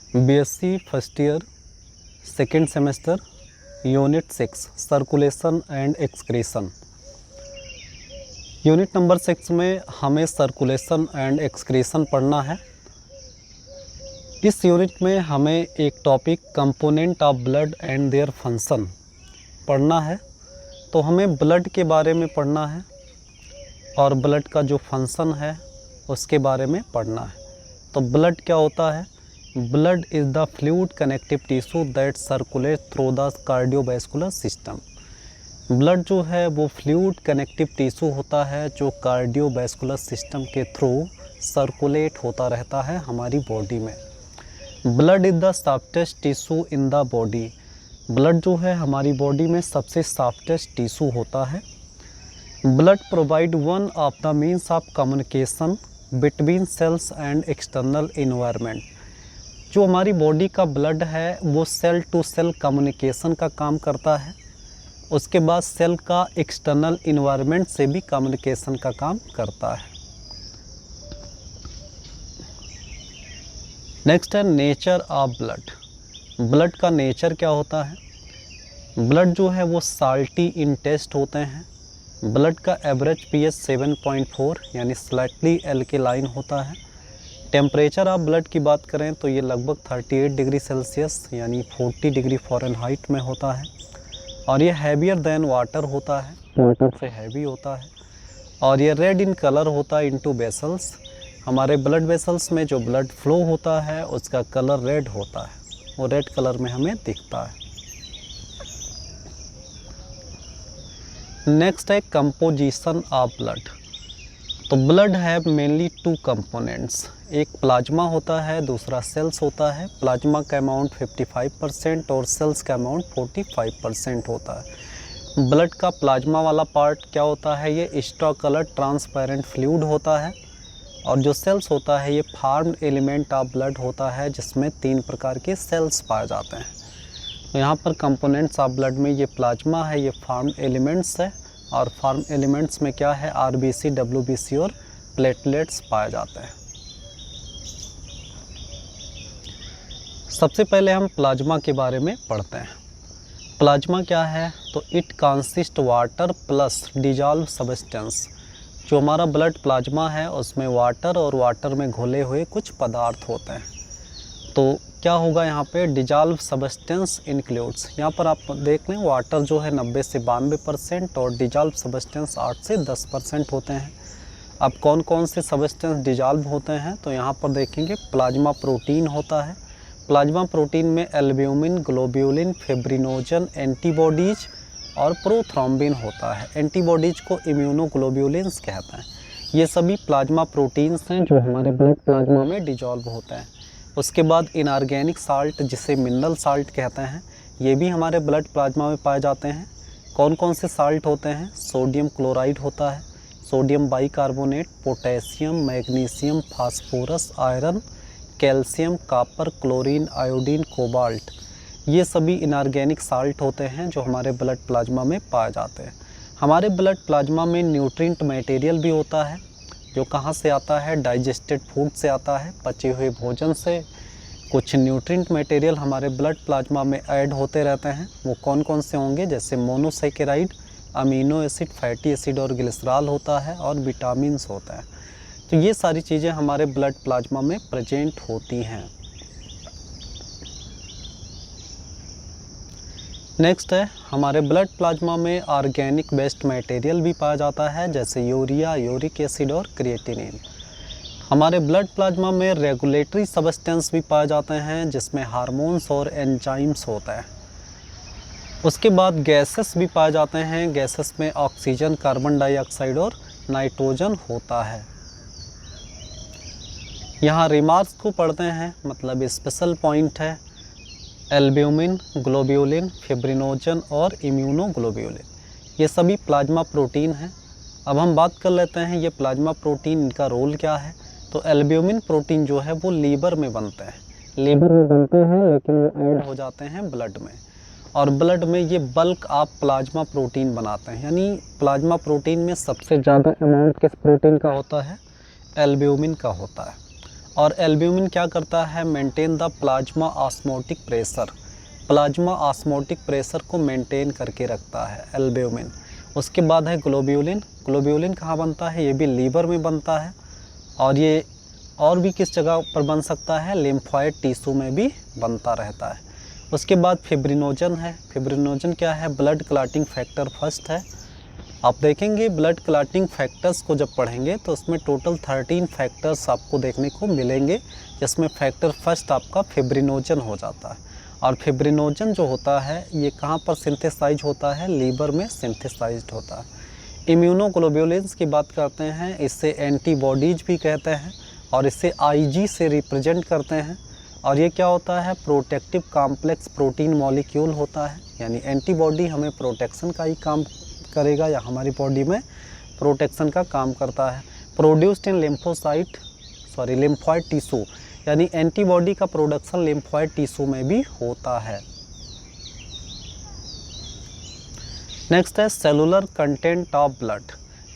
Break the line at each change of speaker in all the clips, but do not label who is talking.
BSc first year second semester unit 6 circulation and excretion. Unit number 6 में हमें circulation and excretion पढ़ना है। इस यूनिट में हमें एक topic component of blood and their function पढ़ना है। तो हमें ब्लड के बारे में पढ़ना है और ब्लड का जो फंक्शन है उसके बारे में पढ़ना है। तो ब्लड क्या होता है? Blood is the fluid connective tissue that circulate through the cardiovascular system. Blood जो है वो फ्लूइड कनेक्टिव टिश्यू होता है जो कार्डियोवैस्कुलर सिस्टम के थ्रू सर्कुलेट होता रहता है हमारी बॉडी में। Blood is the softest tissue in the body. Blood जो है हमारी बॉडी में सबसे सॉफ्टेस्ट टिश्यू होता है। Blood provide one of the means of communication between cells and external environment. जो हमारी बॉडी का ब्लड है वो सेल टू सेल कम्युनिकेशन का काम करता है। उसके बाद सेल का एक्सटर्नल इन्वायरमेंट से भी कम्युनिकेशन का काम करता है। नेक्स्ट है नेचर ऑफ ब्लड। ब्लड का नेचर क्या होता है? ब्लड जो है वो साल्टी इन टेस्ट होते हैं। ब्लड का एवरेज पीएच 7.4 यानी स्लाइटली एल्केलाइन होता है। टेम्परेचर ऑफ ब्लड की बात करें तो ये लगभग 38 डिग्री सेल्सियस यानी 40 डिग्री फ़ारेनहाइट में होता है और ये हैवियर देन वाटर होता है, वाटर से हैवी होता है। और ये रेड इन कलर होता है इनटू वेसल्स। हमारे ब्लड वेसल्स में जो ब्लड फ्लो होता है उसका कलर रेड होता है, वो रेड कलर में हमें दिखता है। नेक्स्ट है कंपोजिशन ऑफ ब्लड। तो ब्लड है मेनली टू कंपोनेंट्स, एक प्लाज्मा होता है, दूसरा सेल्स होता है। प्लाज्मा का अमाउंट 55% और सेल्स का अमाउंट 45% होता है। ब्लड का प्लाज्मा वाला पार्ट क्या होता है? ये स्ट्रॉ कलर ट्रांसपेरेंट फ्लूइड होता है। और जो सेल्स होता है ये फार्म्ड एलिमेंट ऑफ ब्लड होता है जिसमें 3 प्रकार के सेल्स पाए जाते हैं। तो यहाँ पर कंपोनेंट्स ऑफ ब्लड में ये प्लाज्मा है, ये फार्म्ड एलिमेंट्स है। और फार्म एलिमेंट्स में क्या है? आरबीसी, डब्ल्यूबीसी और प्लेटलेट्स पाए जाते हैं। सबसे पहले हम प्लाज्मा के बारे में पढ़ते हैं। प्लाज्मा क्या है? तो it consist water plus dissolve substance. जो हमारा ब्लड प्लाज्मा है उसमें वाटर और वाटर में घुले हुए कुछ पदार्थ होते हैं। तो क्या होगा यहाँ पे? Dissolve substance includes. यहाँ पर आप देख लें वाटर जो है 90 से 92% और डिजॉल्व सब्सटेंस 8 से 10% होते हैं। अब कौन कौन से सब्सटेंस डिजॉल्व होते हैं? तो यहाँ पर देखेंगे प्लाज्मा प्रोटीन होता है। प्लाज्मा प्रोटीन में एल्ब्यूमिन, ग्लोब्यूलिन, फिब्रिनोजन, एंटीबॉडीज और प्रोथ्रोम्बिन होता है। एंटीबॉडीज को इम्यूनोग्लोब्यूलिन्स कहते हैं। ये सभी प्लाज्मा प्रोटीन्स हैं जो हमारे ब्लड प्लाज्मा में डिजॉल्व होते हैं। उसके बाद इनऑर्गेनिक साल्ट जिसे मिनरल साल्ट कहते हैं, ये भी हमारे ब्लड प्लाज्मा में पाए जाते हैं। कौन कौन से साल्ट होते हैं? सोडियम क्लोराइड होता है, sodium bicarbonate, potassium, magnesium, phosphorus, iron, calcium, copper, chlorine, iodine, cobalt. ये सभी इनऑर्गेनिक साल्ट होते हैं जो हमारे ब्लड प्लाज्मा में पाए जाते हैं। हमारे ब्लड प्लाज्मा में न्यूट्रिएंट मटेरियल भी होता है जो कहाँ से आता है? डाइजेस्टेड फूड से आता है, पचे हुए भोजन से। कुछ न्यूट्रिएंट मटेरियल हमारे ब्लड प्लाज्मा में ऐड होते रहते हैं। वो कौन कौन से होंगे? जैसे monosaccharide, amino acid, fatty acid और ग्लिसरॉल होता है और विटामिन्स होता है। तो ये सारी चीज़ें हमारे ब्लड प्लाज्मा में प्रेजेंट होती हैं। नेक्स्ट है हमारे ब्लड प्लाज्मा में ऑर्गेनिक वेस्ट मटेरियल भी पाया जाता है जैसे यूरिया, यूरिक एसिड और क्रिएटिनिन। हमारे ब्लड प्लाज्मा में रेगुलेटरी सब्सटेंस भी पाए जाते हैं जिसमें हार्मोन्स और एंजाइम्स होता है। उसके बाद गैसेस भी पाए जाते हैं। गैसेस में ऑक्सीजन, कार्बन डाइऑक्साइड और नाइट्रोजन होता है। यहाँ रिमार्क्स को पढ़ते हैं, मतलब स्पेशल पॉइंट है एल्ब्यूमिन, ग्लोब्यूलिन, फिब्रिनोजन और इम्यूनोग्लोब्यूलिन, ये सभी प्लाज्मा प्रोटीन हैं। अब हम बात कर लेते हैं ये प्लाज्मा प्रोटीन, इनका रोल क्या है। तो एल्ब्यूमिन प्रोटीन जो है वो लीवर में बनते हैं, लीवर में बनते हैं लेकिन वो ऐड हो जाते हैं ब्लड में। और ब्लड में ये बल्क ऑफ प्लाज्मा प्रोटीन बनाते हैं। यानी प्लाज्मा प्रोटीन में सबसे ज़्यादा अमाउंट किस प्रोटीन का होता है? एल्ब्यूमिन का होता है। और एल्ब्यूमिन क्या करता है, maintain the plasma osmotic pressure, plasma osmotic pressure को मेंटेन करके रखता है एल्ब्यूमिन। उसके बाद है ग्लोब्यूलिन, ग्लोब्यूलिन कहाँ बनता है, ये भी लीवर में बनता है, और ये और भी किस जगह पर बन सकता है, लिम्फॉइड टिश्यू में भी बनता रहता है। उसके बाद फिब्रिनोजन है, फिब्रिनोजन क्या है, ब्लड क्लॉटिंग फैक्टर फर्स्ट है। आप देखेंगे ब्लड क्लॉटिंग फैक्टर्स को जब पढ़ेंगे तो उसमें टोटल 13 फैक्टर्स आपको देखने को मिलेंगे, जिसमें फैक्टर फर्स्ट आपका फिब्रिनोजन हो जाता है। और फिब्रिनोजन जो होता है ये कहाँ पर सिंथेसाइज होता है, लीवर में सिंथेसाइज्ड होता है। इम्यूनोग्लोब्यूलिन्स की बात करते हैं, इससे एंटीबॉडीज भी कहते हैं, और इसे आईजी से रिप्रेजेंट करते हैं। और ये क्या होता है, प्रोटेक्टिव कॉम्प्लेक्स प्रोटीन मॉलिक्यूल होता है, यानी एंटीबॉडी हमें प्रोटेक्शन का ही काम करेगा या हमारी बॉडी में प्रोटेक्शन का काम करता है। प्रोड्यूस्ड इन लिम्फॉइड टिश्यू, यानी एंटीबॉडी का प्रोडक्शन लिम्फॉइड टिश्यू में भी होता है। नेक्स्ट है cellular content of blood,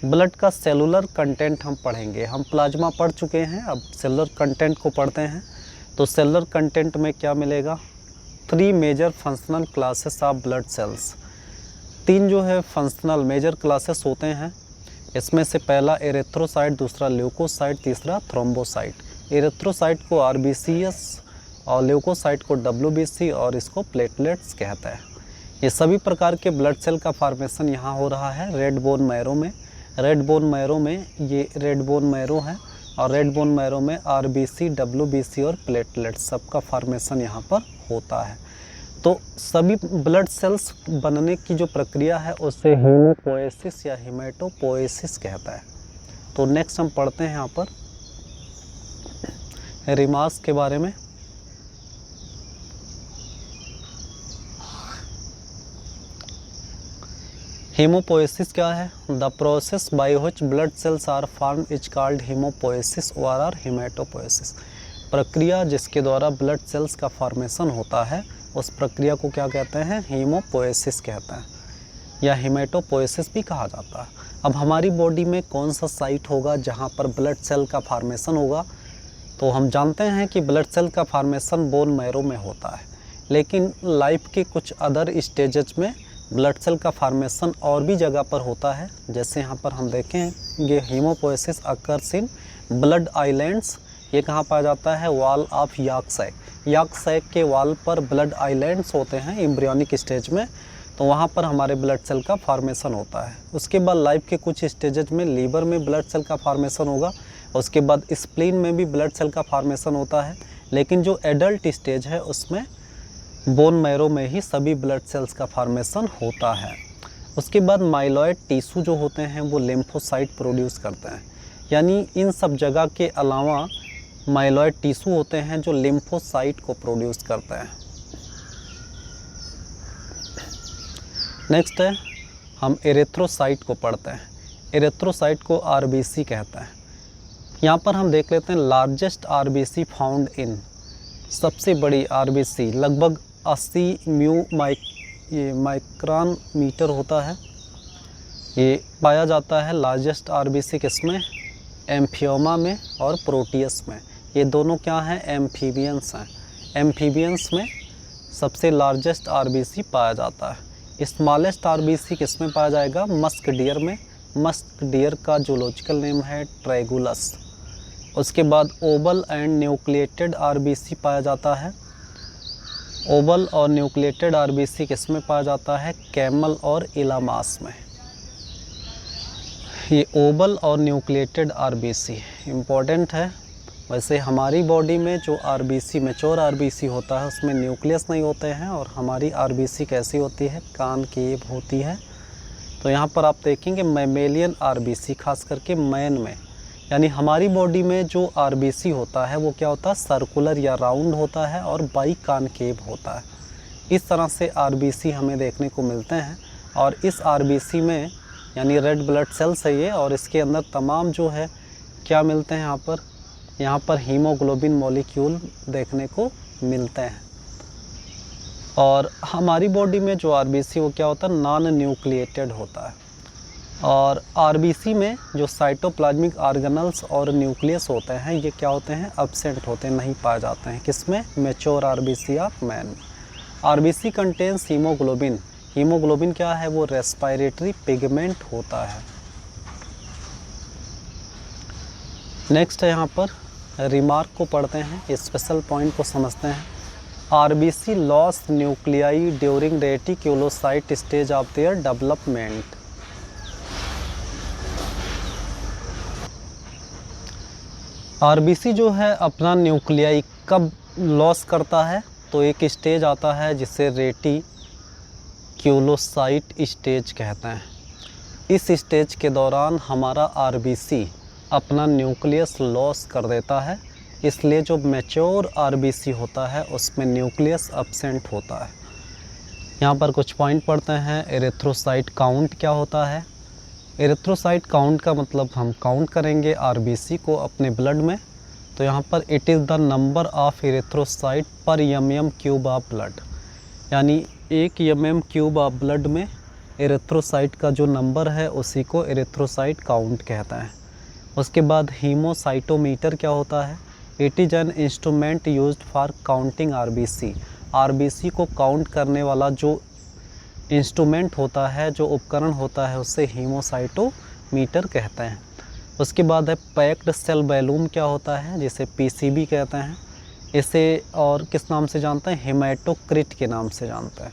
blood का सेलुलर कंटेंट हम पढ़ेंगे। हम प्लाज्मा पढ़ चुके हैं, अब सेलुलर कंटेंट को पढ़ते हैं। तो सेलुलर कंटेंट में क्या मिलेगा, 3 major functional classes of blood cells, 3 जो है फंक्शनल मेजर क्लासेस होते हैं। इसमें से पहला एरिथ्रोसाइट, दूसरा ल्यूकोसाइट, तीसरा थ्रोम्बोसाइट। एरिथ्रोसाइट को आरबीसीएस और ल्यूकोसाइट को डब्ल्यूबीसी और इसको प्लेटलेट्स कहते हैं। ये सभी प्रकार के ब्लड सेल का फॉर्मेशन यहाँ हो रहा है रेड बोन मैरो में। रेड बोन मैरो में ये रेड बोन मैरो है, और रेड बोन मैरो में आरबीसी, डब्ल्यूबीसी और प्लेटलेट्स सबका फॉर्मेशन यहाँ पर होता है। तो सभी ब्लड सेल्स बनने की जो प्रक्रिया है उसे हीमोपोएसिस या हिमेटोपोएसिस कहता है। तो नेक्स्ट हम पढ़ते हैं यहाँ पर रिमार्क्स के बारे में। हीमोपोएसिस क्या है, the process by which blood cells are form is called haemopoiesis और हिमेटोपोएसिस। प्रक्रिया जिसके द्वारा ब्लड सेल्स का फॉर्मेशन होता है उस प्रक्रिया को क्या कहते हैं, हीमोपोएसिस कहते हैं, या हिमेटोपोएसिस भी कहा जाता है। अब हमारी बॉडी में कौन सा साइट होगा जहाँ पर ब्लड सेल का फॉर्मेशन होगा, तो हम जानते हैं कि ब्लड सेल का फॉर्मेशन बोन मैरो में होता है, लेकिन लाइफ के कुछ अदर स्टेजेस में ब्लड सेल का फॉर्मेशन और भी जगह पर होता है। जैसे यहाँ पर हम देखेंगे haemopoiesis occurs in blood islands, ये कहाँ पाया जाता है, wall of yolk sac, yolk sac के वॉल पर ब्लड आइलैंड्स होते हैं एम्ब्रियोनिक स्टेज में, तो वहाँ पर हमारे ब्लड सेल का फॉर्मेशन होता है। उसके बाद लाइफ के कुछ स्टेजेस में लीवर में ब्लड सेल का फॉर्मेशन होगा, उसके बाद स्प्लीन में भी ब्लड सेल का फॉर्मेशन होता है, लेकिन जो एडल्ट स्टेज है उसमें बोन मैरो में ही सभी ब्लड सेल्स का फॉर्मेशन होता है। उसके बाद माइलॉइड टिश्यू जो होते हैं वो लिम्फोसाइट प्रोड्यूस करते हैं, यानी इन सब जगह के अलावा माइलॉइड टिश्यू होते हैं जो लिम्फोसाइट को प्रोड्यूस करते हैं। नेक्स्ट है हम एरिथ्रोसाइट को पढ़ते हैं। एरिथ्रोसाइट को आरबीसी कहते हैं। यहाँ पर हम देख लेते हैं लार्जेस्ट आरबीसी फाउंड इन, सबसे बड़ी आरबीसी लगभग 80 माइक्रोन मीटर होता है, ये पाया जाता है लार्जेस्ट आरबीसी किसमें, एम्फियोमा में और प्रोटियस में। ये दोनों क्या हैं, एम्फीबियंस हैं। एम्फीबियंस में सबसे लार्जेस्ट आरबीसी पाया जाता है। स्मॉलेस्ट आरबीसी किसमें पाया जाएगा, मस्क डियर में। मस्क डियर का जूलॉजिकल नेम है ट्राइगुलस। उसके बाद ओवल एंड न्यूक्लिएटेड आरबीसी पाया जाता है। ओवल और न्यूक्लिएटेड आरबीसी किसमें पाया जाता है, कैमल और इलामास में। ये ओवल और न्यूक्लिएटेड आरबीसी इम्पॉर्टेंट है। वैसे हमारी बॉडी में जो आरबीसी मैच्योर आरबीसी होता है उसमें न्यूक्लियस नहीं होते हैं, और हमारी आरबीसी कैसी होती है, कॉनकेव होती है। तो यहाँ पर आप देखेंगे मैमेलियन आरबीसी, खास करके मैन में, यानी हमारी बॉडी में जो आरबीसी होता है वो क्या होता है, सर्कुलर या राउंड होता है और बाई कॉनकेव होता है। इस तरह से आरबीसी हमें देखने को मिलते हैं, और इस आरबीसी में यानी रेड ब्लड सेल्स है ये, और इसके अंदर तमाम जो है क्या मिलते हैं, यहाँ पर हीमोग्लोबिन मॉलिक्यूल देखने को मिलते हैं। और हमारी बॉडी में जो आरबीसी वो क्या होता है, नॉन न्यूक्लिएटेड होता है। और आरबीसी में जो साइटोप्लाज्मिक ऑर्गेनल्स और न्यूक्लियस होते हैं ये क्या होते हैं, एब्सेंट होते हैं, नहीं पाए जाते हैं। किसमें, mature RBC of man. RBC contains haemoglobin. Haemoglobin क्या है, वो रेस्पिरेटरी पिगमेंट होता है। नेक्स्ट है यहाँ पर रिमार्क को पढ़ते हैं, स्पेशल पॉइंट को समझते हैं। RBC loss nuclei during reticulocyte stage of their development. RBC जो है अपना न्यूक्लियाई कब लॉस करता है, तो एक स्टेज आता है जिसे रेटिक्यूलोसाइट स्टेज कहते हैं। इस स्टेज के दौरान हमारा आरबीसी अपना न्यूक्लियस लॉस कर देता है, इसलिए जो मैच्योर आरबीसी होता है उसमें न्यूक्लियस एब्सेंट होता है। यहाँ पर कुछ पॉइंट पढ़ते हैं। एरिथ्रोसाइट काउंट क्या होता है। एरिथ्रोसाइट काउंट का मतलब हम काउंट करेंगे आरबीसी को अपने ब्लड में, तो यहाँ पर it is the number of erythrocyte पर एम क्यूब ऑफ ब्लड, यानी 1 mm क्यूब ऑफ ब्लड में एरिथ्रोसाइट का जो नंबर है उसी को एरिथ्रोसाइट काउंट कहते हैं। उसके बाद हीमोसाइटोमीटर क्या होता है। It is an instrument used for counting RBC. RBC को काउंट करने वाला जो इंस्ट्रूमेंट होता है, जो उपकरण होता है, उससे हीमोसाइटोमीटर कहते हैं। उसके बाद है पैक्ड सेल वॉल्यूम क्या होता है, जिसे पीसीबी कहते हैं। इसे और किस नाम से जानते हैं, हेमाटोक्रिट के नाम से जानते हैं।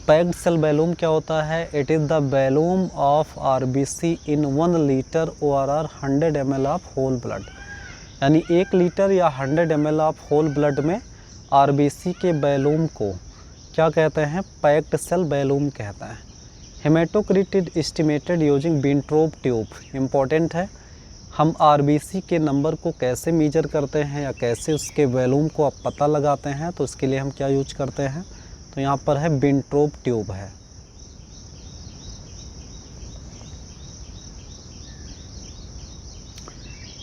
पैक्ड सेल वॉल्यूम क्या होता है, it is the volume of RBC in 1 litre और 100 ml ऑफ होल ब्लड, यानी 1 लीटर या 100 ml ऑफ होल ब्लड में आरबीसी के वॉल्यूम को क्या कहते हैं, पैक्ड सेल वॉल्यूम कहते हैं। Haematocrit is estimated using Wintrobe tube. Important है, हम आरबीसी के नंबर को कैसे मेजर करते हैं या कैसे उसके वॉल्यूम को आप पता लगाते हैं, तो उसके लिए हम क्या यूज करते हैं, तो यहाँ पर है विंट्रोप ट्यूब है।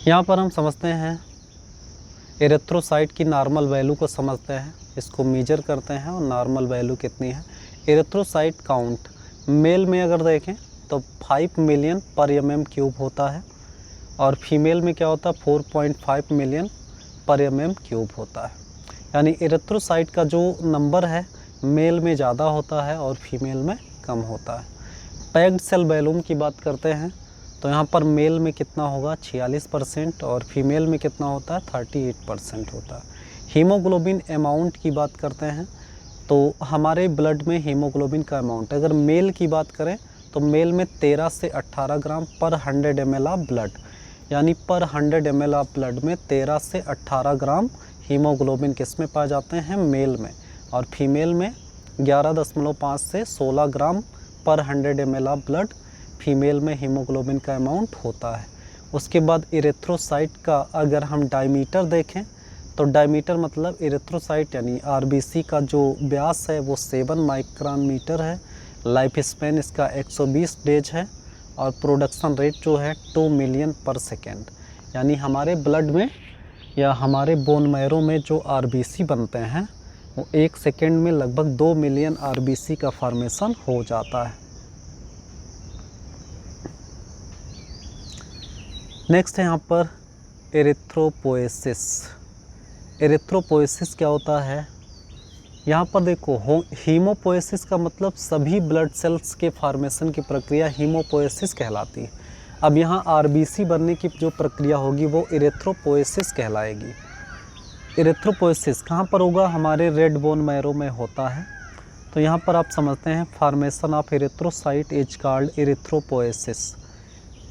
यहाँ पर हम समझते हैं एरिथ्रोसाइट की नॉर्मल वैल्यू को समझते हैं, इसको मेजर करते हैं और नॉर्मल वैल्यू कितनी है। एरिथ्रोसाइट काउंट मेल में अगर देखें तो 5 मिलियन पर mm क्यूब होता है, और फीमेल में क्या होता है 4.5 मिलियन पर mm क्यूब होता है। यानी एरिथ्रोसाइट का जो नंबर है मेल में ज़्यादा होता है और फीमेल में कम होता है। पैक्ड सेल वॉल्यूम की बात करते हैं तो यहाँ पर मेल में कितना होगा 46% और फीमेल में कितना होता है 38% होता है। हीमोग्लोबिन अमाउंट की बात करते हैं तो हमारे ब्लड में हीमोग्लोबिन का अमाउंट, अगर मेल की बात करें तो मेल में 13 से 18 ग्राम पर 100 ml ऑफ ब्लड, यानी पर 100 ml ऑफ ब्लड में 13 से 18 ग्राम हीमोग्लोबिन किस में पाए जाते हैं, मेल में, और फीमेल में 11.5 से 16 ग्राम पर 100 ml ऑफ ब्लड फीमेल में हीमोग्लोबिन का अमाउंट होता है। उसके बाद एरिथ्रोसाइट का अगर हम डायमीटर देखें तो डायमीटर मतलब एरिथ्रोसाइट यानी आरबीसी का जो व्यास है वो 7 माइक्रोन मीटर है। लाइफ स्पेन इसका 120 डेज है और प्रोडक्शन रेट जो है 2 मिलियन पर सेकेंड, यानी हमारे ब्लड में या हमारे बोन मैरो में जो आरबीसी बनते हैं वो 1 सेकेंड में लगभग 2 मिलियन आरबीसी का फॉर्मेशन हो जाता है। नेक्स्ट है यहाँ पर एरिथ्रोपोएसिस। एरिथ्रोपोएसिस क्या होता है, यहाँ पर देखो हीमोपोएसिस का मतलब सभी ब्लड सेल्स के फॉर्मेशन की प्रक्रिया हीमोपोएसिस कहलाती है। अब यहाँ आरबीसी बनने की जो प्रक्रिया होगी वो एरिथ्रोपोएसिस कहलाएगी। एरिथ्रोपोएसिस कहाँ पर होगा, हमारे रेड बोन मैरो में होता है। तो यहाँ पर आप समझते हैं formation of erythrocyte is called erythropoiesis.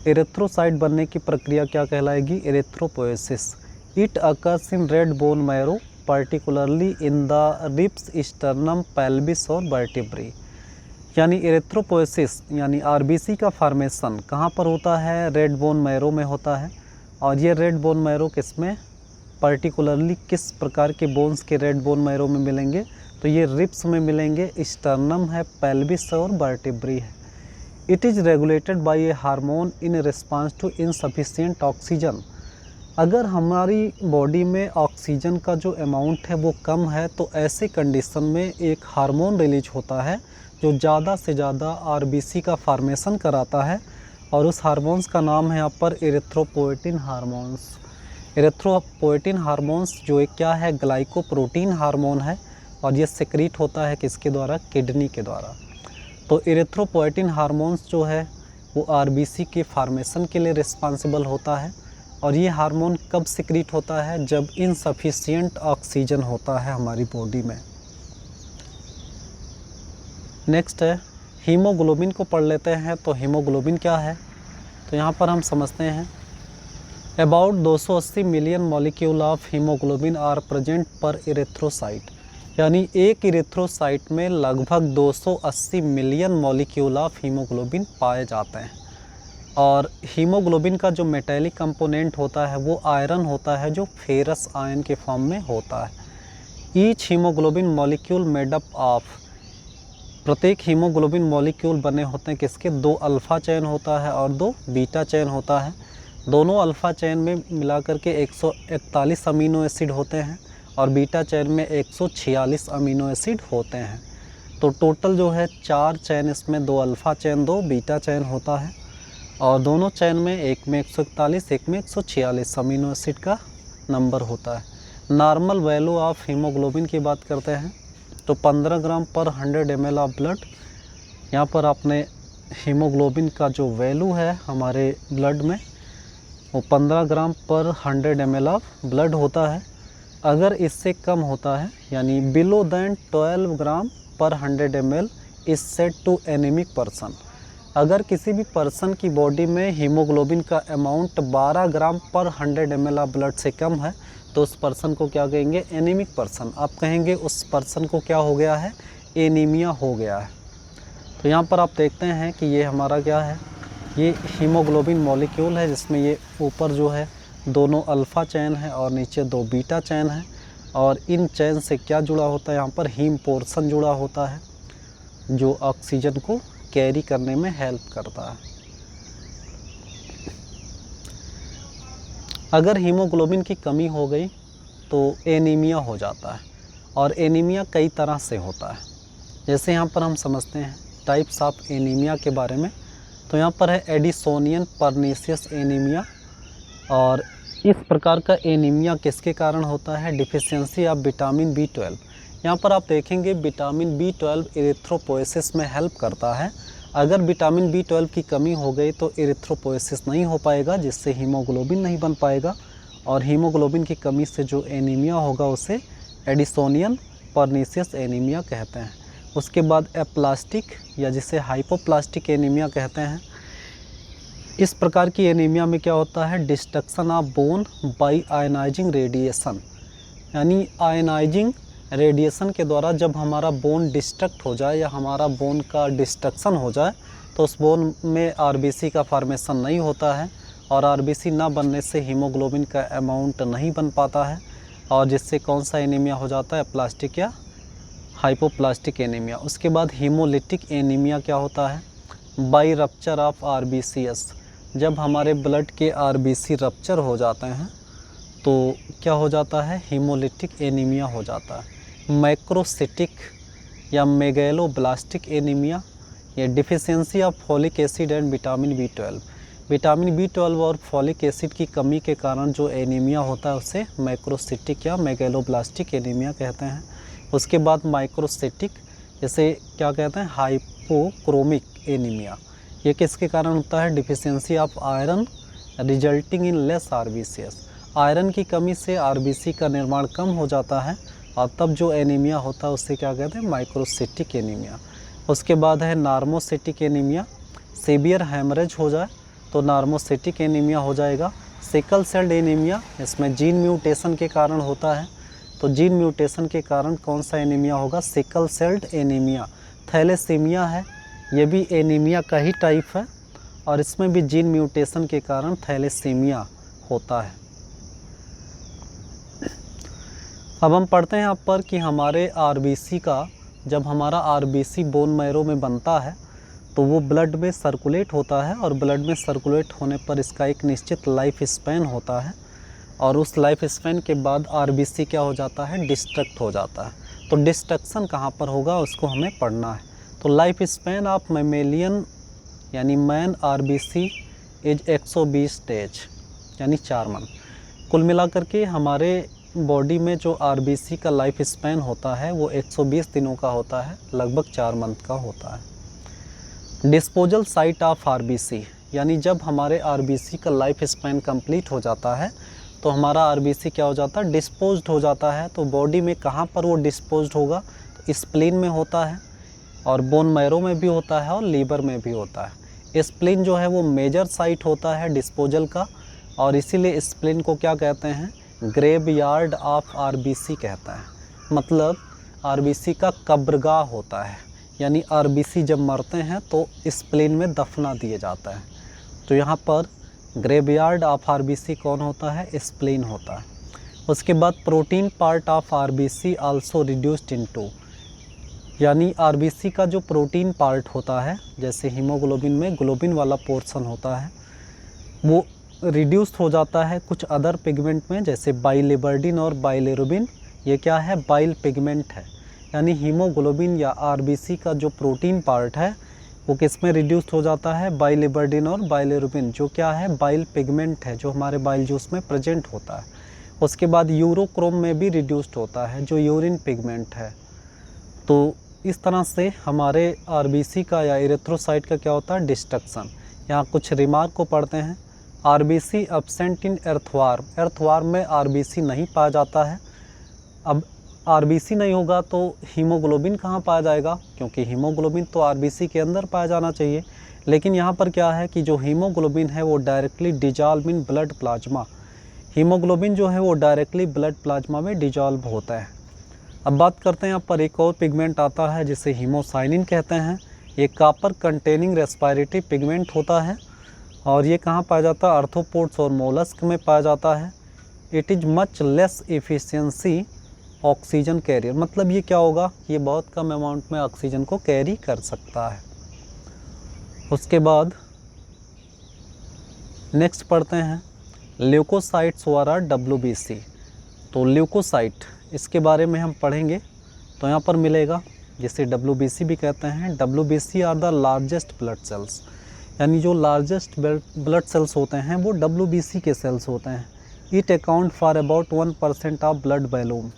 Erythrocyte बनने की प्रक्रिया क्या कहलाएगी, erythropoiesis. It occurs in red bone marrow particularly in the ribs, sternum, pelvis और वर्टिब्री। यानी एरिथ्रोपोएसिस यानी आरबीसी का फॉर्मेशन कहाँ पर होता है, रेड बोन मैरो में होता है। और ये रेड बोन मैरो किस में, पर्टिकुलरली किस प्रकार के बोन्स के रेड बोन मैरो में मिलेंगे, तो ये रिब्स में मिलेंगे, स्टर्नम है, पेल्विस और वर्टिब्री है। It is regulated by a hormone in response to insufficient oxygen. अगर हमारी बॉडी में ऑक्सीजन का जो अमाउंट है वो कम है तो ऐसे कंडीशन में एक हार्मोन रिलीज होता है जो ज़्यादा से ज़्यादा आरबीसी का फॉर्मेशन कराता है और उस हार्मोन्स का नाम है यहाँ पर इरिथ्रोपोएटिन हार्मोन्स। इरिथ्रोपोएटिन हार्मोन्स जो एक क्या है, ग्लाइकोप्रोटीन हार्मोन है, और ये सिक्रीट होता है किसके द्वारा, किडनी के द्वारा। तो इरिथ्रोपोएटिन हार्मोन्स जो है वो आरबीसी के फॉर्मेशन के लिए रिस्पॉन्सिबल होता है, और ये हार्मोन कब सिक्रीट होता है, जब इनसफिशिएंट ऑक्सीजन होता है हमारी बॉडी में। नेक्स्ट है हीमोग्लोबिन को पढ़ लेते हैं। तो हीमोग्लोबिन क्या है, तो यहाँ पर हम समझते हैं about 280 million molecule of haemoglobin are present पर इरेथ्रोसाइट, यानी एक इरेथ्रोसाइट में लगभग 280 मिलियन मॉलिक्यूल ऑफ हीमोग्लोबिन पाए जाते हैं। और हीमोग्लोबिन का जो मेटेलिक कंपोनेंट होता है वो आयरन होता है, जो फेरस आयन के फॉर्म में होता है। Each haemoglobin molecule made up of, प्रत्येक हीमोग्लोबिन मॉलिक्यूल बने होते हैं किसके, 2 अल्फ़ा चेन होता है और 2 बीटा चेन होता है। दोनों अल्फ़ा चेन में मिलाकर के 141 अमीनो एसिड होते हैं और बीटा चेन में 146 अमीनो एसिड होते हैं। तो टोटल जो है 4 चेन, इसमें 2 अल्फ़ा चेन 2 बीटा चेन होता है, और दोनों चेन में एक में 141 एक में 146 अमीनो एसिड का नंबर होता है। नॉर्मल वैल्यू ऑफ हीमोग्लोबिन की बात करते हैं तो 15 ग्राम पर 100 ml ऑफ ब्लड, यहाँ पर आपने हीमोग्लोबिन का जो वैल्यू है हमारे ब्लड में वो 15 ग्राम पर 100 ml ऑफ ब्लड होता है। अगर इससे कम होता है, यानी बिलो दैन 12 ग्राम पर 100 ml is said to anaemic person. अगर किसी भी पर्सन की बॉडी में हीमोग्लोबिन का अमाउंट 12 ग्राम पर 100 ml ऑफ ब्लड से कम है तो उस पर्सन को क्या कहेंगे, एनीमिक पर्सन। आप कहेंगे उस पर्सन को क्या हो गया है, एनीमिया हो गया है। तो यहाँ पर आप देखते हैं कि ये हमारा क्या है, ये हीमोग्लोबिन मॉलिक्यूल है, जिसमें ये ऊपर जो है दोनों अल्फ़ा चैन है और नीचे 2 बीटा चैन है, और इन चैन से क्या जुड़ा होता है, यहाँ पर हीम पोर्शन जुड़ा होता है जो ऑक्सीजन को कैरी करने में हेल्प करता है। अगर हीमोग्लोबिन की कमी हो गई तो एनीमिया हो जाता है, और एनीमिया कई तरह से होता है। जैसे यहाँ पर हम समझते हैं टाइप्स ऑफ एनीमिया के बारे में। तो यहाँ पर है एडिसोनियन परनीसियस एनीमिया, और इस प्रकार का एनीमिया किसके कारण होता है, डिफिशियंसी ऑफ विटामिन B12। यहाँ पर आप देखेंगे विटामिन B12 इरिथ्रोपोएसिस में हेल्प करता है। अगर विटामिन B12 की कमी हो गई तो इरिथ्रोपोएसिस नहीं हो पाएगा, जिससे हीमोग्लोबिन नहीं बन पाएगा, और हीमोग्लोबिन की कमी से जो एनीमिया होगा उसे एडिसोनियन परनीसियस एनीमिया कहते हैं। उसके बाद एप्लास्टिक या जिसे हाइपोप्लास्टिक एनीमिया कहते हैं। इस प्रकार की एनीमिया में क्या होता है, destruction of bone by ionizing radiation, यानी आयनाइजिंग रेडिएशन के द्वारा जब हमारा बोन डिस्ट्रक्ट हो जाए या हमारा बोन का डिस्ट्रक्शन हो जाए तो उस बोन में आरबीसी का फॉर्मेशन नहीं होता है, और आरबीसी ना बनने से हीमोग्लोबिन का अमाउंट नहीं बन पाता है, और जिससे कौन सा एनीमिया हो जाता है, प्लास्टिक या हाइपोप्लास्टिक एनीमिया। उसके बाद हीमोलिटिक एनीमिया क्या होता है, बाई रप्चर ऑफ आरबीसीएस, जब हमारे ब्लड के आरबीसी रप्चर हो जाते हैं तो क्या हो जाता है, हीमोलिटिक एनीमिया हो जाता है। मैक्रोसिटिक या मेगैलोब्लास्टिक एनीमिया, ये deficiency of folic acid and vitamin B12। Vitamin B12 और फॉलिक एसिड की कमी के कारण जो एनीमिया होता है उसे मैक्रोसिटिक या मेगैलोब्लास्टिक एनीमिया कहते हैं। उसके बाद माइक्रोसिटिक, इसे क्या कहते हैं, हाइपोक्रोमिक एनीमिया। ये किसके कारण होता है, deficiency of iron resulting in less RBCs. Iron की कमी से आरबीसी का निर्माण कम हो जाता है, और तब जो एनीमिया होता है उससे क्या कहते हैं, माइक्रोसिटिक एनीमिया। उसके बाद है नार्मोसिटिक एनीमिया, सीवियर हेमरेज हो जाए तो नार्मोसिटिक एनीमिया हो जाएगा। सिकल सेल एनीमिया, इसमें जीन म्यूटेशन के कारण होता है, तो जीन म्यूटेशन के कारण कौन सा एनीमिया होगा, सिकल सेल्ड एनीमिया। थैलेसीमिया है, ये भी एनीमिया का ही टाइप है, और इसमें भी जीन म्यूटेशन के कारण थैलेसीमिया होता है। अब हम पढ़ते हैं यहाँ पर कि हमारे आरबीसी का, जब हमारा आरबीसी बोन मैरो में बनता है तो वो ब्लड में सर्कुलेट होता है, और ब्लड में सर्कुलेट होने पर इसका एक निश्चित लाइफ स्पैन होता है, और उस लाइफ स्पैन के बाद आरबीसी क्या हो जाता है, डिस्ट्रक्ट हो जाता है। तो डिस्ट्रक्शन कहाँ पर होगा उसको हमें पढ़ना है। तो लाइफ स्पैन ऑफ मैमेलियन यानी मैन आरबीसी एज 120 डेज यानी 4 मंथ। कुल मिलाकर के हमारे बॉडी में जो आरबीसी का लाइफ स्पैन होता है वो 120 दिनों का होता है, लगभग 4 मंथ का होता है। डिस्पोजल साइट ऑफ आरबीसी, यानी जब हमारे आरबीसी का लाइफ स्पैन कंप्लीट हो जाता है तो हमारा आरबीसी क्या हो जाता है, डिस्पोज्ड हो जाता है। तो बॉडी में कहाँ पर वो डिस्पोज्ड होगा, तो स्प्लीन में होता है और बोन मैरो में भी होता है और लीवर में भी होता है। स्प्लीन जो है वो मेजर साइट होता है डिस्पोजल का, और इसीलिए स्प्लीन को क्या कहते हैं, ग्रेवयार्ड ऑफ आरबीसी कहता है। मतलब आरबीसी का कब्रगाह होता है, यानी आरबीसी जब मरते हैं तो स्प्लीन में दफना दिया जाता है। तो यहाँ पर ग्रेवयार्ड ऑफ आरबीसी कौन होता है, स्प्लीन होता है। उसके बाद protein part of RBC also reduced into, यानी आरबीसी का जो प्रोटीन पार्ट होता है, जैसे हीमोग्लोबिन में ग्लोबिन वाला पोर्शन होता है, वो रिड्यूस्ड हो जाता है कुछ अदर पिगमेंट में, जैसे बाइलिबर्डिन और बाइलिरुबिन। ये क्या है, बाइल पिगमेंट है। यानी हीमोग्लोबिन या आरबीसी का जो प्रोटीन पार्ट है वो किस में रिड्यूस्ड हो जाता है, बाइलिबर्डिन और बाइलिरुबिन, जो क्या है, बाइल पिगमेंट है, जो हमारे बाइल जूस में प्रेजेंट होता है। उसके बाद यूरोक्रोम में भी रिड्यूस्ड होता है, जो यूरिन पिगमेंट है। तो इस तरह से हमारे आरबीसी का या इरेथ्रोसाइट का क्या होता है, डिस्ट्रक्शन। यहाँ कुछ रिमार्क को पढ़ते हैं। RBC absent in earthworm, earthworm में आरबीसी नहीं पाया जाता है। अब आरबीसी नहीं होगा तो हीमोग्लोबिन कहाँ पाया जाएगा, क्योंकि हीमोग्लोबिन तो आरबीसी के अंदर पाया जाना चाहिए। लेकिन यहाँ पर क्या है कि जो हीमोग्लोबिन है वो directly dissolve in blood plasma, haemoglobin जो है वो डायरेक्टली ब्लड प्लाज्मा में डिजॉल्व होता है। अब बात करते हैं, यहाँ पर एक और पिगमेंट आता है जिसे हीमोसाइनिन कहते हैं। ये कॉपर कंटेनिंग रेस्पिरेटरी पिगमेंट होता है और ये कहाँ पाया जाता है, आर्थ्रोपोड्स और मोलस्क में पाया जाता है। It is much less efficiency oxygen carrier, मतलब ये क्या होगा, ये बहुत कम अमाउंट में ऑक्सीजन को कैरी कर सकता है। उसके बाद नेक्स्ट पढ़ते हैं ल्यूकोसाइट्स वाला WBC। तो ल्यूकोसाइट, इसके बारे में हम पढ़ेंगे तो यहाँ पर मिलेगा, जिसे WBC भी कहते हैं। WBC are the largest blood cells, यानी जो लार्जेस्ट ब्लड सेल्स होते हैं वो WBC के सेल्स होते हैं। It account for about 1% of blood volume,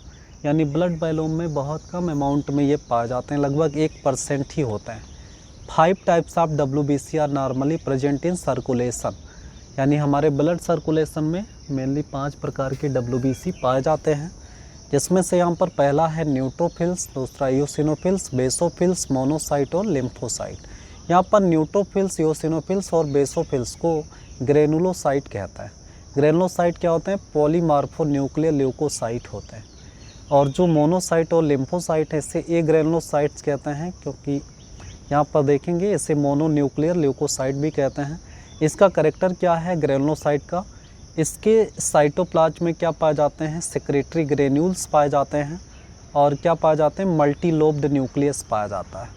यानी ब्लड वॉल्यूम में बहुत कम अमाउंट में ये पाए जाते हैं, लगभग 1% ही होते हैं। 5 types of WBC are normally present in circulation, यानी हमारे ब्लड सर्कुलेशन में मेनली 5 प्रकार के WBC पाए जाते हैं, जिसमें से यहाँ पर पहला है न्यूट्रोफिल्स, दूसरा यूसिनोफिल्स, बेसोफिल्स, मोनोसाइट और लिम्फोसाइट। यहाँ पर न्यूट्रोफिल्स, यूसिनोफिल्स और बेसोफिल्स को ग्रेनुलोसाइट कहता है। ग्रेनुलोसाइट क्या होते हैं, पॉलीमार्फो न्यूक्लियर ल्यूकोसाइट होते हैं। और जो मोनोसाइट और लिम्फोसाइट है इसे ए ग्रेनुलोसाइट्स कहते हैं, क्योंकि यहाँ पर देखेंगे इसे मोनो न्यूक्लियर ल्यूकोसाइट भी कहते हैं। इसका कैरेक्टर क्या है ग्रेनुलोसाइट का, इसके साइटोप्लाज्म में क्या पाए जाते हैं, सेक्रेटरी ग्रेन्यूल्स पाए जाते हैं, और क्या पाए जाते हैं, मल्टी लोब्ड न्यूक्लियस पाया जाता है।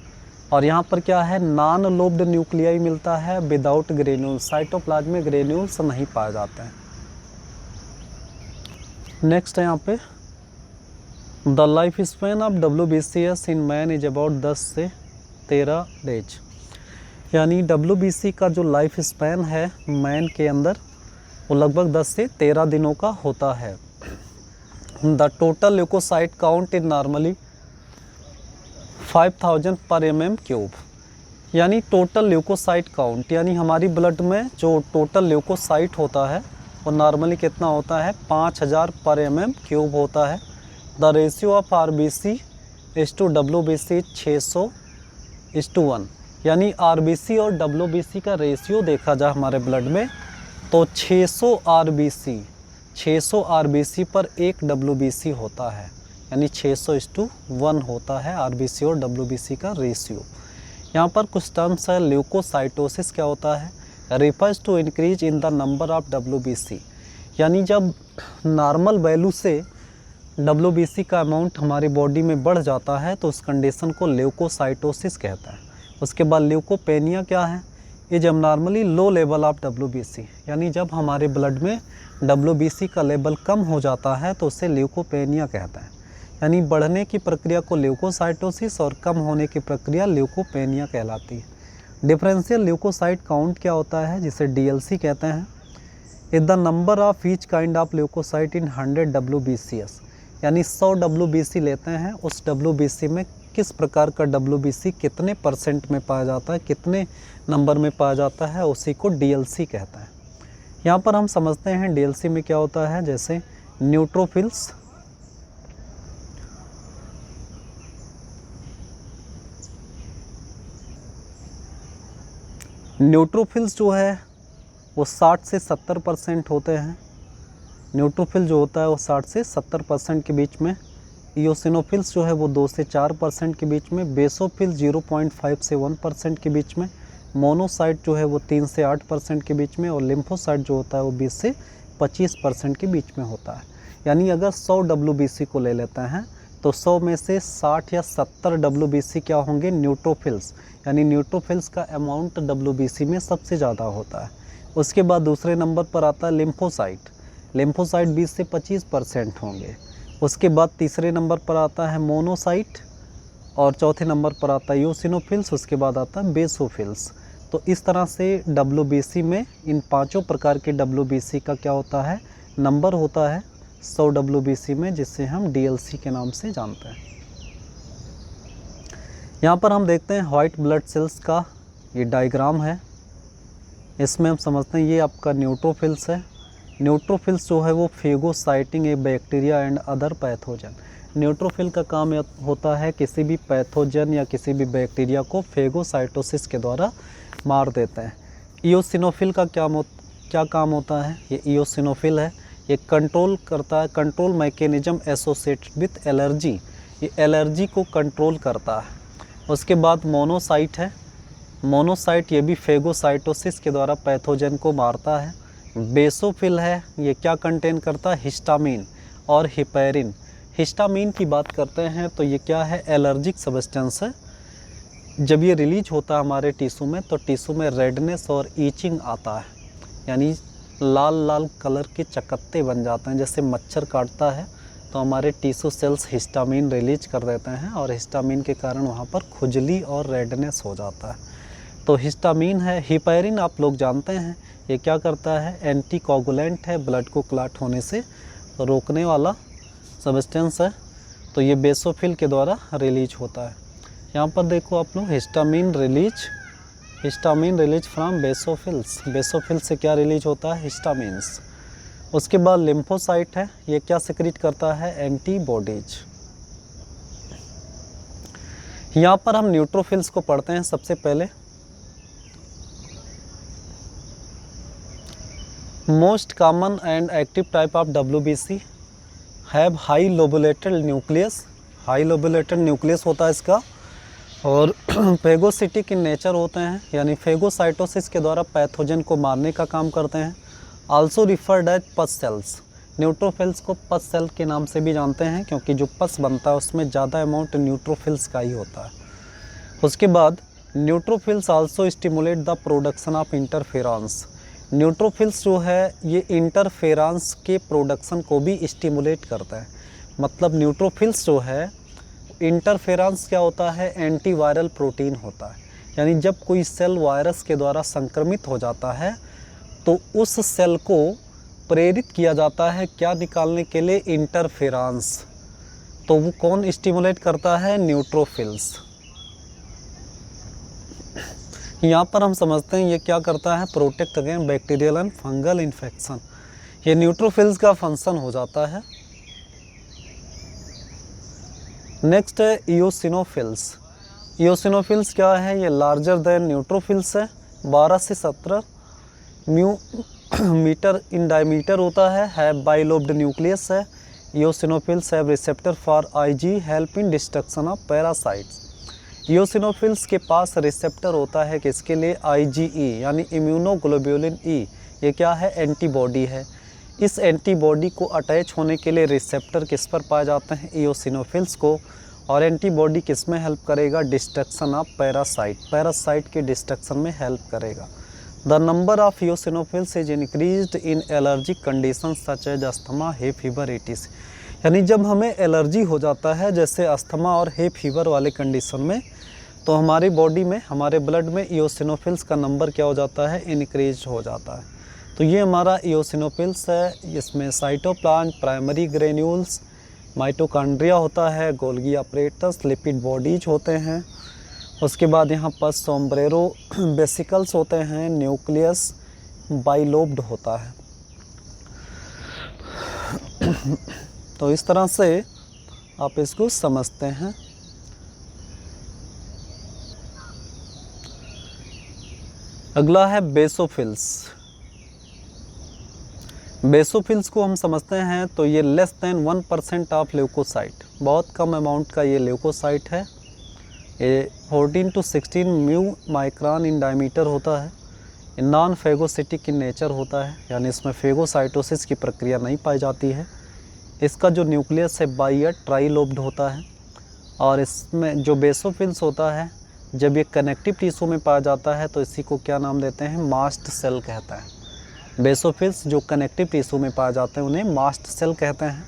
और यहाँ पर क्या है, नॉन लोब्ड न्यूक्लियाई मिलता है विदाउट ग्रेन्यूल्स, साइटोप्लाज्म में ग्रेन्यूल्स नहीं पाए जाते हैं। नेक्स्ट है यहाँ पे the life span of WBCS in man is about 10 से 13 डेज, यानी WBC का जो लाइफ स्पैन है मैन के अंदर वो लगभग 10 से 13 दिनों का होता है। The total leucocyte count is normally 5000 पर mm³, यानी टोटल ल्यूकोसाइट काउंट, यानी हमारी ब्लड में जो टोटल ल्यूकोसाइट होता है वो नॉर्मली कितना होता है, 5000 पर mm³ होता है। The ratio of RBC is to WBC 600:1, यानी RBC और WBC का रेशियो देखा जाए हमारे ब्लड में तो 600 RBC पर 1 WBC होता है, यानी 600:1 होता है RBC और WBC का रेशियो। यहाँ पर कुछ टर्म्स है, ल्यूकोसाइटोसिस क्या होता है, refers to increase in the number of WBC, यानी जब नॉर्मल वैल्यू से WBC का अमाउंट हमारी बॉडी में बढ़ जाता है तो उस कंडीशन को ल्यूकोसाइटोसिस कहता है। उसके बाद ल्यूकोपेनिया क्या है, ये जब normally low level of WBC, यानी जब हमारे ब्लड में WBC का लेवल कम हो जाता है तो उसे ल्यूकोपेनिया कहता है, यानी बढ़ने की प्रक्रिया को ल्यूकोसाइटोसिस और कम होने की प्रक्रिया ल्यूकोपेनिया कहलाती है। डिफरेंशियल ल्यूकोसाइट काउंट क्या होता है, जिसे डीएलसी कहते हैं, is the number of each kind of leucocyte in 100 WBCS, यानी 100 WBC लेते हैं, उस WBC में किस प्रकार का WBC कितने % में पाया जाता है, कितने नंबर में पाया जाता है, उसी को डीएलसी कहता है। यहाँ पर हम समझते हैं डीएलसी में क्या होता है, जैसे न्यूट्रोफिल्स, न्यूट्रोफिल्स जो है वो 60 से 70% होते हैं। न्यूट्रोफिल जो होता है वो 60 से 70% के बीच में। इयोसिनोफिल्स जो है वो 2 से 4% के बीच में। बेसोफिल 0.5 से 1% के बीच में। मोनोसाइट जो है वो 3 से 8% के बीच में। और लिम्फोसाइट जो होता है वो 20 से 25% के बीच में होता है। यानी अगर 100 WBC को ले लेते हैं तो 100 में से 60 या 70 WBC क्या होंगे, न्यूट्रोफिल्स, यानी न्यूट्रोफिल्स का अमाउंट WBC में सबसे ज़्यादा होता है। उसके बाद दूसरे नंबर पर आता है लिम्फोसाइट। लिम्फोसाइट 20 से 25% होंगे। उसके बाद तीसरे नंबर पर आता है मोनोसाइट और चौथे नंबर पर आता है इयोसिनोफिल्स, उसके बाद आता है बेसोफिल्स। तो इस तरह से WBC में इन पांचों प्रकार के WBC का क्या होता है, नंबर होता है 100 WBC में, जिससे हम डीएलसी के नाम से जानते हैं। यहाँ पर हम देखते हैं वाइट ब्लड सेल्स का ये डायग्राम है। इसमें हम समझते हैं ये आपका न्यूट्रोफिल्स है। न्यूट्रोफिल्स जो है वो phagocyting a bacteria and other pathogen. Neutrophil का काम होता है किसी भी पैथोजन या किसी भी बैक्टीरिया को फेगोसाइटोसिस के द्वारा मार देते हैं। इयोसिनोफिल का क्या काम होता है, ये इयोसिनोफिल है, ये कंट्रोल करता है, control mechanism associated with allergy, ये एलर्जी को कंट्रोल करता है। उसके बाद मोनोसाइट है। मोनोसाइट ये भी फेगोसाइटोसिस के द्वारा पैथोजन को मारता है। बेसोफिल है, ये क्या कंटेन करता है, हिस्टामिन और हिपेरिन। हिस्टामिन की बात करते हैं तो ये क्या है, एलर्जिक सब्सटेंस है। जब ये रिलीज होता है हमारे टिश्यू में तो टिश्यू में रेडनेस और ईचिंग आता है, यानी लाल लाल कलर के चकत्ते बन जाते हैं। जैसे मच्छर काटता है तो हमारे टिश्यू सेल्स हिस्टामिन रिलीज कर देते हैं और हिस्टामिन के कारण वहाँ पर खुजली और रेडनेस हो जाता है। तो हिस्टामिन है। हिपेरिन आप लोग जानते हैं, ये क्या करता है, एंटी कोगुलेंट है, ब्लड को क्लॉट होने से रोकने वाला सब्सटेंस है। तो ये बेसोफिल के द्वारा रिलीज होता है। यहाँ पर देखो आप लोग, histamine release from basophils. Basophil से क्या रिलीज होता है, हिस्टामिन्स। उसके बाद लिम्फोसाइट है, ये क्या सिक्रीट करता है, एंटीबॉडीज। यहाँ पर हम न्यूट्रोफिल्स को पढ़ते हैं सबसे पहले। Most common and active type of WBC have high lobulated nucleus. High lobulated nucleus होता है इसका, और फेगोसिटिक इन नेचर होते हैं, यानी फेगोसाइटोसिस के द्वारा पैथोजन को मारने का काम करते हैं। Also referred as pus cells. Neutrophils को पस सेल के नाम से भी जानते हैं, क्योंकि जो पस बनता है उसमें ज़्यादा अमाउंट न्यूट्रोफिल्स का ही होता है। उसके बाद neutrophils also stimulate the production of interferons. Neutrophils जो है ये इंटरफेरॉन्स के प्रोडक्शन को भी स्टिमुलेट करता है। मतलब न्यूट्रोफिल्स जो है, इंटरफेरॉन्स क्या होता है, एंटीवायरल प्रोटीन होता है। यानी जब कोई सेल वायरस के द्वारा संक्रमित हो जाता है तो उस सेल को प्रेरित किया जाता है क्या निकालने के लिए, इंटरफेरॉन्स। तो वो कौन स्टिमुलेट करता है, न्यूट्रोफिल्स। यहाँ पर हम समझते हैं ये क्या करता है, protect against bacterial and fungal infection. ये न्यूट्रोफिल्स का फंक्शन हो जाता है। नेक्स्ट है इयोसिनोफिल्स। इयोसिनोफिल्स क्या है, ये लार्जर देन न्यूट्रोफिल्स है। 12 से 17 मीटर इन डायमीटर होता है बाइलोब्ड न्यूक्लियस है। Eosinophils have receptor for IG, help in destruction of parasites. Eosinophils के पास रिसेप्टर होता है किसके लिए, IgE, यानी इम्यूनोग्लोबुलिन E। ये क्या है, एंटीबॉडी है। इस एंटीबॉडी को अटैच होने के लिए रिसेप्टर किस पर पाए जाते हैं, इयोसिनोफिल्स को। और एंटीबॉडी किस में हेल्प करेगा, डिस्ट्रक्शन ऑफ पैरासाइट, पैरासाइट के डिस्ट्रक्शन में हेल्प करेगा। The number of eosinophils is increased in allergic condition such as asthma, hay fever, ETC। यानी जब हमें एलर्जी हो जाता है, जैसे अस्थमा और हे फीवर वाले कंडीशन में, तो हमारी बॉडी में, हमारे ब्लड में इओसिनोफिल्स का नंबर क्या हो जाता है, इनक्रीज हो जाता है। तो ये हमारा इओसिनोफिल्स है। इसमें साइटोप्लाज्म, प्राइमरी ग्रेन्यूल्स, माइटोकॉन्ड्रिया होता है, गोल्गी अपरेटस, लिपिड बॉडीज होते हैं। उसके बाद यहाँ पर सोम्ब्रेरो वेसिकल्स होते हैं, न्यूक्लियस बाइलोब्ड होता है। तो इस तरह से आप इसको समझते हैं। अगला है बेसोफिल्स। बेसोफिल्स को हम समझते हैं तो ये लेस देन 1% ऑफ ल्यूकोसाइट, बहुत कम अमाउंट का ये ल्यूकोसाइट है। ये 14 to 16 mu micron in diameter होता है। नॉन फेगोसिटिक इन नेचर होता है, यानी इसमें फेगोसाइटोसिस की प्रक्रिया नहीं पाई जाती है। इसका जो न्यूक्लियस है बाई ट्राइलोब्ड होता है। और इसमें जो बेसोफिल्स होता है, जब ये कनेक्टिव टिश्यू में पाया जाता है तो इसी को क्या नाम देते हैं, मास्ट सेल कहते हैं। बेसोफिल्स जो कनेक्टिव टिश्यू में पाए जाते हैं उन्हें मास्ट सेल कहते हैं।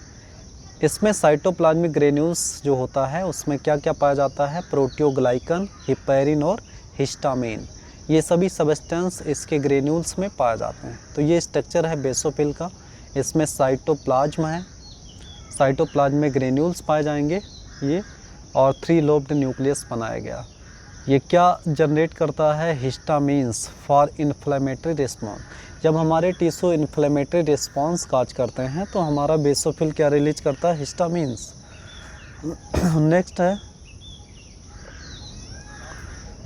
इसमें साइटोप्लाज्मिक ग्रेन्यूल्स जो होता है उसमें क्या क्या पाया जाता है, प्रोटियोग्लाइकन, हिपैरिन और हिस्टामिन, ये सभी सबस्टेंस इसके ग्रेन्यूल्स में पाए जाते हैं। तो ये स्ट्रक्चर है बेसोफिल का। इसमें साइटोप्लाज्म है, साइटोप्लाज्म में ग्रेन्यूल्स पाए जाएंगे ये, और 3 लोब्ड न्यूक्लियस बनाया गया। ये क्या जनरेट करता है, हिस्टामिन्स फॉर इन्फ्लेमेटरी रिस्पॉन्स। जब हमारे टिश्यू इन्फ्लेमेटरी रिस्पॉन्स काज करते हैं तो हमारा बेसोफिल क्या रिलीज करता है, हिस्टामिन्स। नेक्स्ट है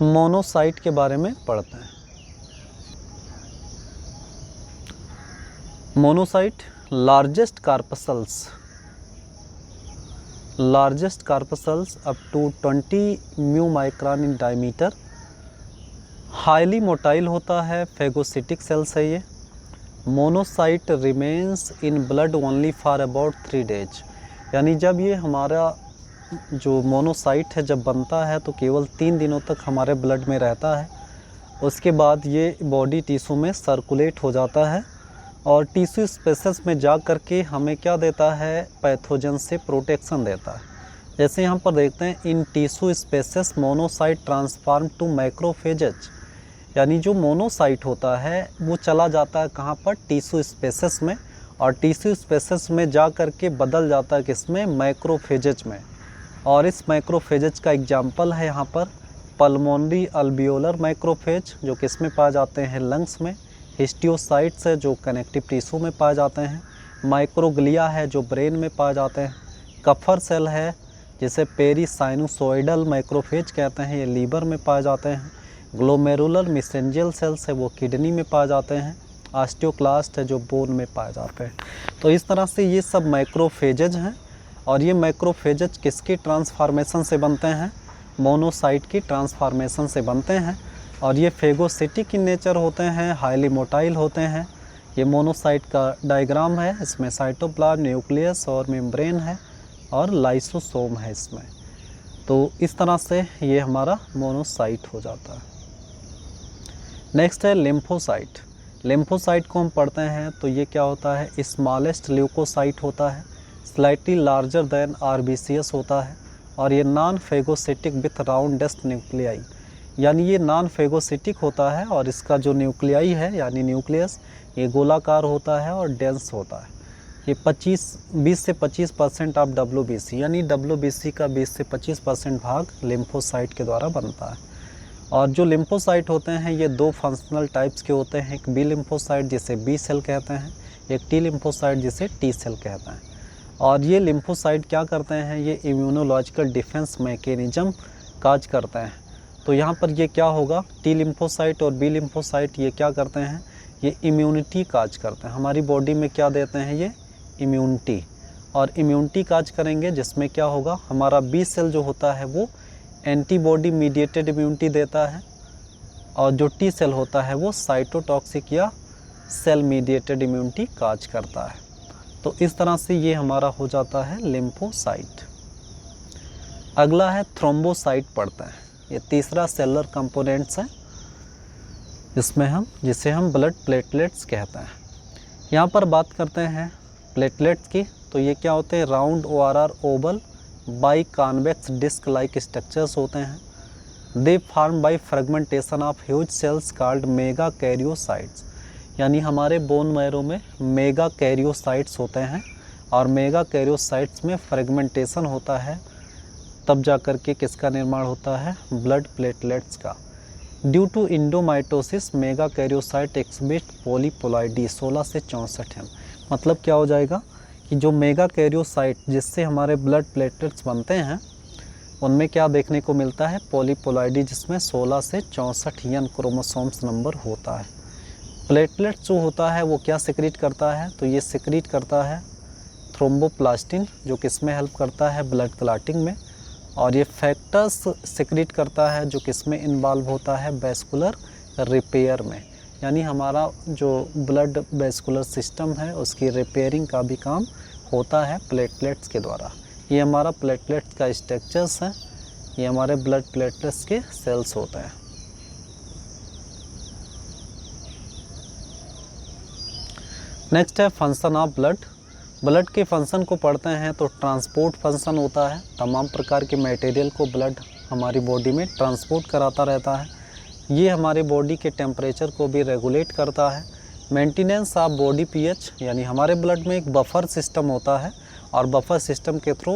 मोनोसाइट के बारे में पढ़ते हैं। Monocyte largest corpuscles up to 20 mu micron in diameter, highly motile होता है, फेगोसिटिक सेल्स है ये। Monocyte remains in blood only for about 3 days, यानी जब ये हमारा जो मोनोसाइट है जब बनता है तो केवल 3 दिनों तक हमारे ब्लड में रहता है। उसके बाद ये बॉडी टिश्यू में सर्कुलेट हो जाता है और टिश्यू स्पेसेस में जा कर के हमें क्या देता है, पैथोजन से प्रोटेक्शन देता है। जैसे यहाँ पर देखते हैं, in tissue spaces monocyte transform to macrophages, यानी जो मोनोसाइट होता है वो चला जाता है कहाँ पर, टिश्यू स्पेसेस में, और टिश्यू स्पेसेस में जा कर के बदल जाता है किसमें, मैक्रोफेजेज में। और इस मैक्रोफेजेज का एग्जाम्पल है यहाँ पर पल्मोनरी अल्बियोलर मैक्रोफेज, जो किसमें पाए जाते हैं, लंग्स में। हिस्टियोसाइट्स है जो कनेक्टिव टिश्यू में पाए जाते हैं। माइक्रोग्लिया है जो ब्रेन में पाए जाते हैं। कफर सेल है जिसे पेरीसाइनुसोइडल माइक्रोफेज कहते हैं, ये लीवर में पाए जाते हैं। ग्लोमेरुलर मेसेंजियल सेल्स है वो किडनी में पाए जाते हैं। ऑस्टियोक्लास्ट है जो बोन में पाए जाते हैं। तो इस तरह से ये सब मैक्रोफेजेज हैं। और ये मैक्रोफेजेज किसकी ट्रांसफॉर्मेशन से बनते हैं, मोनोसाइट की ट्रांसफॉर्मेशन से बनते हैं। और ये फेगोसिटिक इन नेचर होते हैं, हाईली मोटाइल होते हैं। ये मोनोसाइट का डायग्राम है, इसमें साइटोप्लाज्म, न्यूक्लियस और मेम्ब्रेन है और लाइसोसोम है इसमें। तो इस तरह से ये हमारा मोनोसाइट हो जाता है। नेक्स्ट है लिम्फोसाइट। लिम्फोसाइट को हम पढ़ते हैं तो ये क्या होता है, स्मॉलेस्ट ल्यूकोसाइट होता है, स्लाइटली लार्जर देन आरबीसीएस होता है। और ये non phagocytic with roundest nuclei, यानी ये नॉन फेगोसिटिक होता है और इसका जो न्यूक्लियाई है यानी न्यूक्लियस ये गोलाकार होता है और डेंस होता है। ये 20 से 25% ऑफ डब्ल्यूबीसी, यानी डब्ल्यूबीसी का 20 से 25% भाग लिम्फोसाइट के द्वारा बनता है। और जो लिम्फोसाइट होते हैं ये 2 फंक्शनल टाइप्स के होते हैं, एक बी लिम्फोसाइट जिसे बी सेल कहते हैं, एक टी लिम्फोसाइट जिसे टी सेल कहते हैं। और ये लिम्फोसाइट क्या करते हैं, ये इम्यूनोलॉजिकल डिफेंस मैकेनिज्म काज करते हैं। तो यहाँ पर ये क्या होगा, टी लिम्फोसाइट और बी लिम्फोसाइट ये क्या करते हैं, ये इम्यूनिटी काज करते हैं। हमारी बॉडी में क्या देते हैं, ये इम्यूनिटी, और इम्यूनिटी काज करेंगे जिसमें क्या होगा, हमारा बी सेल जो होता है वो एंटीबॉडी मीडिएटेड इम्यूनिटी देता है, और जो टी सेल होता है वो साइटोटॉक्सिक या सेल मीडिएटेड इम्यूनिटी काज करता है। तो इस तरह से ये हमारा हो जाता है लिम्फोसाइट। अगला है थ्रोम्बोसाइट पढ़ते हैं। ये तीसरा सेलुलर कंपोनेंट्स है जिसे हम ब्लड प्लेटलेट्स कहते हैं। यहाँ पर बात करते हैं प्लेटलेट्स की, तो ये क्या होते हैं, round ORR oval by convex disc like structures होते हैं। They form by fragmentation of huge cells called megakaryocytes. यानी हमारे बोन मैरो में मेगा कैरियोसाइट्स होते हैं और मेगा कैरियोसाइट्स में फ्रेगमेंटेशन होता है, तब जा कर के किसका निर्माण होता है, ब्लड प्लेटलेट्स का। Due to endomitosis megakaryocyte exhibit polyploidy 16 से 64 एम। मतलब क्या हो जाएगा कि जो मेगा कैरियोसाइट जिससे हमारे ब्लड प्लेटलेट्स बनते हैं उनमें क्या देखने को मिलता है, पॉलीपोलाइडी, जिसमें 16 से 64 एन क्रोमोसोम्स नंबर होता है। प्लेटलेट्स जो होता है वो क्या सिक्रीट करता है, तो ये सिक्रीट करता है थ्रोम्बोप्लास्टिन, जो किसमें हेल्प करता है, ब्लड क्लॉटिंग में। और ये फैक्टर्स सिक्रीट करता है जो किसमें इन्वॉल्व होता है, वैस्कुलर रिपेयर में। यानी हमारा जो ब्लड वैस्कुलर सिस्टम है उसकी रिपेयरिंग का भी काम होता है प्लेटलेट्स के द्वारा। ये हमारा प्लेटलेट्स का स्ट्रक्चर्स है, ये हमारे ब्लड प्लेटलेट्स के सेल्स होते हैं। नेक्स्ट है फंक्शन ऑफ ब्लड। ब्लड के फंक्शन को पढ़ते हैं तो ट्रांसपोर्ट फंक्शन होता है, तमाम प्रकार के मटेरियल को ब्लड हमारी बॉडी में ट्रांसपोर्ट कराता रहता है। ये हमारे बॉडी के टेम्परेचर को भी रेगुलेट करता है। मेंटेनेंस ऑफ बॉडी पीएच, यानी हमारे ब्लड में एक बफर सिस्टम होता है और बफर सिस्टम के थ्रू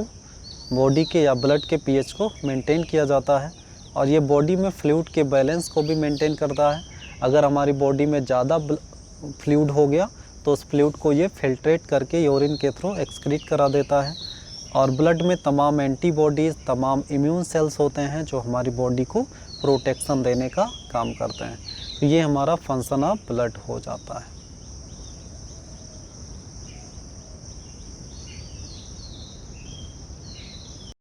बॉडी के या ब्लड के पीएच को मेंटेन किया जाता है। और ये बॉडी में फ्लूइड के बैलेंस को भी मेंटेन करता है। अगर हमारी बॉडी में ज़्यादा फ्लूइड हो गया तो उस फ्लूइड को ये फिल्ट्रेट करके यूरिन के थ्रू एक्सक्रीट करा देता है। और ब्लड में तमाम एंटीबॉडीज़, तमाम इम्यून सेल्स होते हैं जो हमारी बॉडी को प्रोटेक्शन देने का काम करते हैं। तो ये हमारा फंक्शन ऑफ ब्लड हो जाता है।